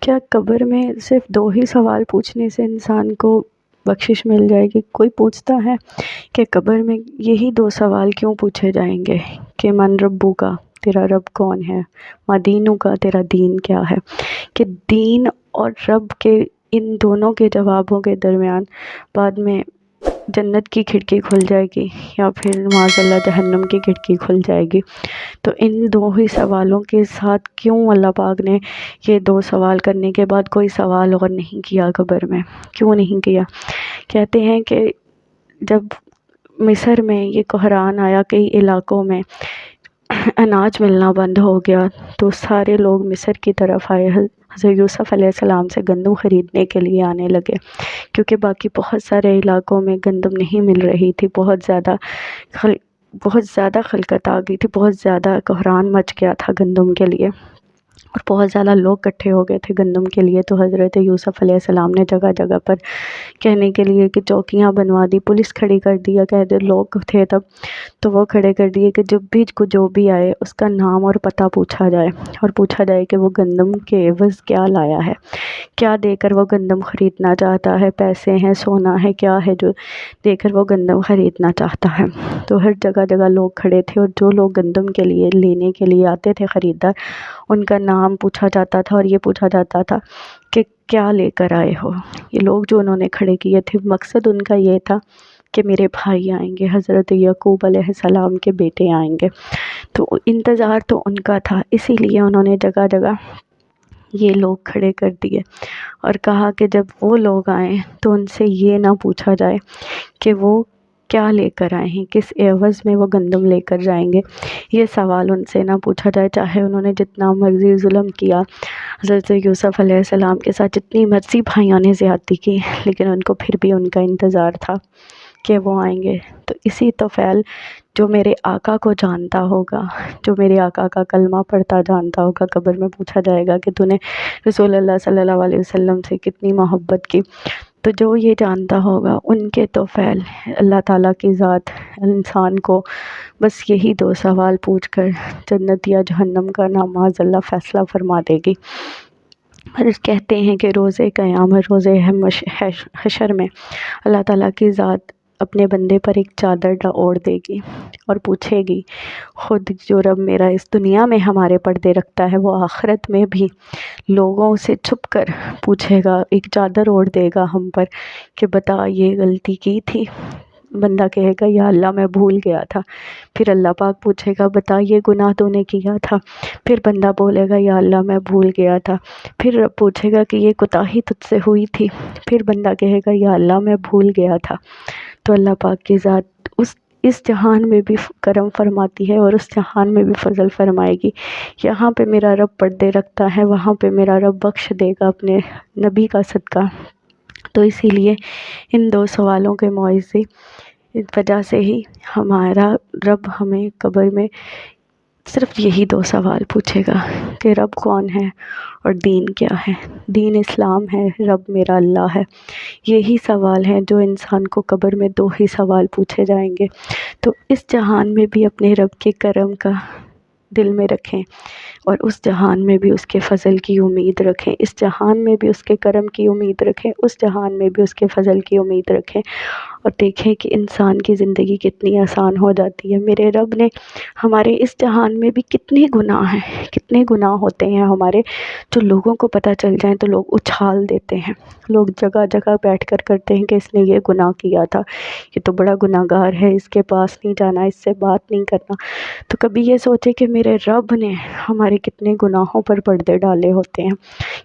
کیا قبر میں صرف 2 ہی سوال پوچھنے سے انسان کو بخشش مل جائے گی؟ کوئی پوچھتا ہے کہ قبر میں یہی 2 سوال کیوں پوچھے جائیں گے کہ من ربو کا، تیرا رب کون ہے، ما دینو کا، تیرا دین کیا ہے؟ کہ دین اور رب کے ان دونوں کے جوابوں کے درمیان بعد میں جنت کی کھڑکی کھل جائے گی یا پھر معاذ اللہ جہنم کی کھڑکی کھل جائے گی۔ تو ان 2 ہی سوالوں کے ساتھ کیوں اللہ پاک نے یہ 2 سوال کرنے کے بعد کوئی سوال اور نہیں کیا قبر میں؟ کیوں نہیں کیا؟ کہتے ہیں کہ جب مصر میں یہ بحران آیا، کئی علاقوں میں اناج ملنا بند ہو گیا، تو سارے لوگ مصر کی طرف آئے، حضرت یوسف علیہ السلام سے گندم خریدنے کے لیے آنے لگے، کیونکہ باقی بہت سارے علاقوں میں گندم نہیں مل رہی تھی، بہت زیادہ خلقت آ گئی تھی، بہت زیادہ بحران مچ گیا تھا گندم کے لیے، اور بہت زیادہ لوگ اکٹھے ہو گئے تھے گندم کے لیے۔ تو حضرت یوسف علیہ السلام نے جگہ جگہ پر کہنے کے لیے کہ چوکیاں بنوا دی، پولیس کھڑی کر دیا، کہتے لوگ تھے تب تو وہ کھڑے کر دیے کہ جو بھی آئے اس کا نام اور پتہ پوچھا جائے، اور پوچھا جائے کہ وہ گندم کے عوض کیا لایا ہے، کیا دے کر وہ گندم خریدنا چاہتا ہے، پیسے ہیں، سونا ہے، کیا ہے جو دے کر وہ گندم خریدنا چاہتا ہے۔ تو ہر جگہ جگہ لوگ کھڑے تھے، اور جو لوگ گندم کے لیے لینے کے لیے آتے تھے خریدار، ان کا نام پوچھا جاتا تھا اور یہ پوچھا جاتا تھا کہ کیا لے کر آئے ہو۔ یہ لوگ جو انہوں نے کھڑے کیے تھے، مقصد ان کا یہ تھا کہ میرے بھائی آئیں گے، حضرت یعقوب علیہ السلام کے بیٹے آئیں گے، تو انتظار تو ان کا تھا، اسی لیے انہوں نے جگہ جگہ یہ لوگ کھڑے کر دیے اور کہا کہ جب وہ لوگ آئیں تو ان سے یہ نہ پوچھا جائے کہ وہ کیا لے کر آئے ہیں، کس عوض میں وہ گندم لے کر جائیں گے، یہ سوال ان سے نہ پوچھا جائے، چاہے انہوں نے جتنا مرضی ظلم کیا، حضرت یوسف علیہ السلام کے ساتھ جتنی مرضی بھائیوں نے زیادتی کی، لیکن ان کو پھر بھی ان کا انتظار تھا کہ وہ آئیں گے۔ تو اسی طفیل جو میرے آقا کو جانتا ہوگا، جو میرے آقا کا کلمہ پڑھتا جانتا ہوگا، قبر میں پوچھا جائے گا کہ تو نے رسول اللہ صلی اللہ علیہ وسلم سے کتنی محبت کی، تو جو یہ جانتا ہوگا ان کے طفیل اللہ تعالیٰ کی ذات انسان کو بس یہی 2 سوال پوچھ کر جنت یا جہنم کا معاذ اللہ فیصلہ فرما دے گی۔ اور کہتے ہیں کہ روز قیامت، روز حشر میں اللہ تعالیٰ کی ذات اپنے بندے پر ایک چادر اوڑھ دے گی اور پوچھے گی، خود جو رب میرا اس دنیا میں ہمارے پردے رکھتا ہے، وہ آخرت میں بھی لوگوں سے چھپ کر پوچھے گا، ایک چادر اوڑھ دے گا ہم پر کہ بتا یہ غلطی کی تھی۔ بندہ کہے گا یا اللہ میں بھول گیا تھا، پھر اللہ پاک پوچھے گا بتا یہ گناہ تو نے کیا تھا، پھر بندہ بولے گا یا اللہ میں بھول گیا تھا، پھر رب پوچھے گا کہ یہ کوتاہی تجھ سے ہوئی تھی، پھر بندہ کہے گا یا اللہ میں بھول گیا تھا۔ تو اللہ پاک کی ذات اس جہان میں بھی کرم فرماتی ہے اور اس جہان میں بھی فضل فرمائے گی۔ یہاں پہ میرا رب پردے رکھتا ہے، وہاں پہ میرا رب بخش دے گا اپنے نبی کا صدقہ۔ تو اسی لیے ان 2 سوالوں کے موعظے اس وجہ سے ہی ہمارا رب ہمیں قبر میں صرف یہی 2 سوال پوچھے گا کہ رب کون ہے اور دین کیا ہے۔ دین اسلام ہے، رب میرا اللہ ہے، یہی سوال ہیں جو انسان کو قبر میں 2 ہی سوال پوچھے جائیں گے۔ تو اس جہان میں بھی اپنے رب کے کرم کا دل میں رکھیں اور اس جہان میں بھی اس کے فضل کی امید رکھیں، اس جہان میں بھی اس کے کرم کی امید رکھیں، اس جہان میں بھی اس کے فضل کی امید رکھیں، اور دیکھیں کہ انسان کی زندگی کتنی آسان ہو جاتی ہے۔ میرے رب نے ہمارے اس جہان میں بھی کتنے گناہ ہیں، کتنے گناہ ہوتے ہیں ہمارے، جو لوگوں کو پتہ چل جائیں تو لوگ اچھال دیتے ہیں، لوگ جگہ جگہ بیٹھ کر کرتے ہیں کہ اس نے یہ گناہ کیا تھا، یہ تو بڑا گناہ گار ہے، اس کے پاس نہیں جانا، اس سے بات نہیں کرنا۔ تو کبھی یہ سوچے کہ میرے رب نے ہمارے کتنے گناہوں پر پردے ڈالے ہوتے ہیں،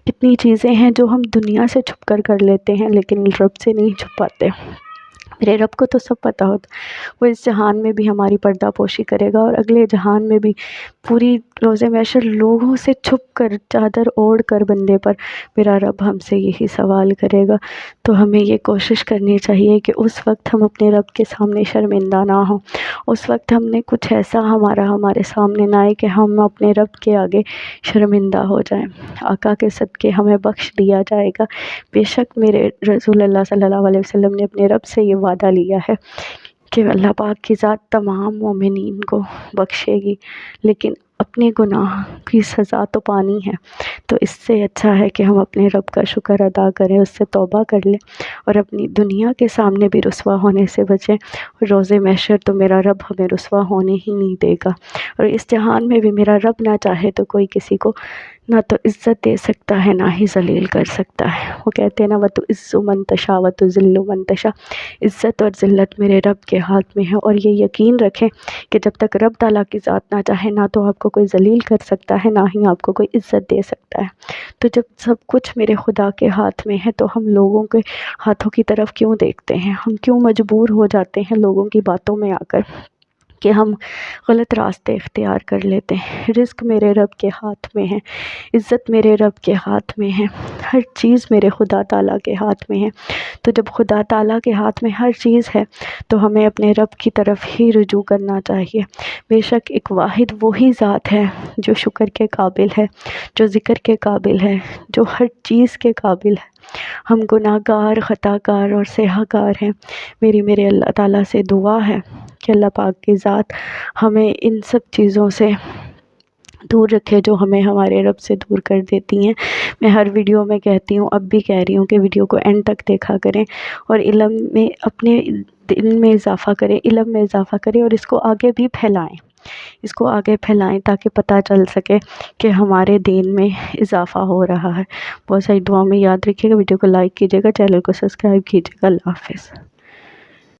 کتنی چیزیں ہیں جو ہم دنیا سے چھپ کر لیتے ہیں لیکن رب سے نہیں چھپاتے۔ میرے رب کو تو سب پتہ ہوتا، وہ اس جہان میں بھی ہماری پردہ پوشی کرے گا اور اگلے جہان میں بھی پوری روز محشر لوگوں سے چھپ کر چادر اوڑھ کر بندے پر میرا رب ہم سے یہی سوال کرے گا۔ تو ہمیں یہ کوشش کرنی چاہیے کہ اس وقت ہم اپنے رب کے سامنے شرمندہ نہ ہوں، اس وقت ہم نے کچھ ایسا ہمارے سامنے نہ آئے کہ ہم اپنے رب کے آگے شرمندہ ہو جائیں۔ آقا کے صدقے ہمیں بخش دیا جائے گا۔ بے شک میرے رسول اللہ صلی اللہ علیہ وسلم نے اپنے رب سے یہ وعدہ لیا ہے کہ اللہ پاک کی ذات تمام مومنین کو بخشے گی، لیکن اپنے گناہ کی سزا تو پانی ہے، تو اس سے اچھا ہے کہ ہم اپنے رب کا شکر ادا کریں، اس سے توبہ کر لیں اور اپنی دنیا کے سامنے بھی رسوا ہونے سے بچیں۔ روز محشر تو میرا رب ہمیں رسوا ہونے ہی نہیں دے گا، اور اس جہان میں بھی میرا رب نہ چاہے تو کوئی کسی کو نہ تو عزت دے سکتا ہے نہ ہی ذلیل کر سکتا ہے۔ وہ کہتے ہیں نا وَتُعِزُّ مَن تَشَاءُ وَتُذِلُّ مَن تَشَاءُ، عزت اور ذلت میرے رب کے ہاتھ میں ہے، اور یہ یقین رکھیں کہ جب تک رب تعالیٰ کی ذات نہ چاہے نہ تو آپ کو کوئی ذلیل کر سکتا ہے نہ ہی آپ کو کوئی عزت دے سکتا ہے۔ تو جب سب کچھ میرے خدا کے ہاتھ میں ہے تو ہم لوگوں کے ہاتھوں کی طرف کیوں دیکھتے ہیں؟ ہم کیوں مجبور ہو جاتے ہیں لوگوں کی باتوں میں آ کر کہ ہم غلط راستے اختیار کر لیتے ہیں؟ رزق میرے رب کے ہاتھ میں ہے، عزت میرے رب کے ہاتھ میں ہے، ہر چیز میرے خدا تعالیٰ کے ہاتھ میں ہے۔ تو جب خدا تعالیٰ کے ہاتھ میں ہر چیز ہے تو ہمیں اپنے رب کی طرف ہی رجوع کرنا چاہیے۔ بے شک ایک واحد وہی ذات ہے جو شکر کے قابل ہے، جو ذکر کے قابل ہے، جو ہر چیز کے قابل ہے۔ ہم گناہ گار، خطا کار اور سیاہ کار ہیں۔ میرے اللہ تعالیٰ سے دعا ہے کہ اللہ پاک کی ذات ہمیں ان سب چیزوں سے دور رکھے جو ہمیں ہمارے رب سے دور کر دیتی ہیں۔ میں ہر ویڈیو میں کہتی ہوں، اب بھی کہہ رہی ہوں کہ ویڈیو کو اینڈ تک دیکھا کریں اور علم میں اپنے دل میں اضافہ کریں، علم میں اضافہ کریں، اور اس کو آگے بھی پھیلائیں، اس کو آگے پھیلائیں تاکہ پتہ چل سکے کہ ہمارے دین میں اضافہ ہو رہا ہے۔ بہت ساری دعاؤں میں یاد رکھیے گا، ویڈیو کو لائک کیجیے گا، چینل کو سبسکرائب کیجیے گا۔ اللہ حافظ۔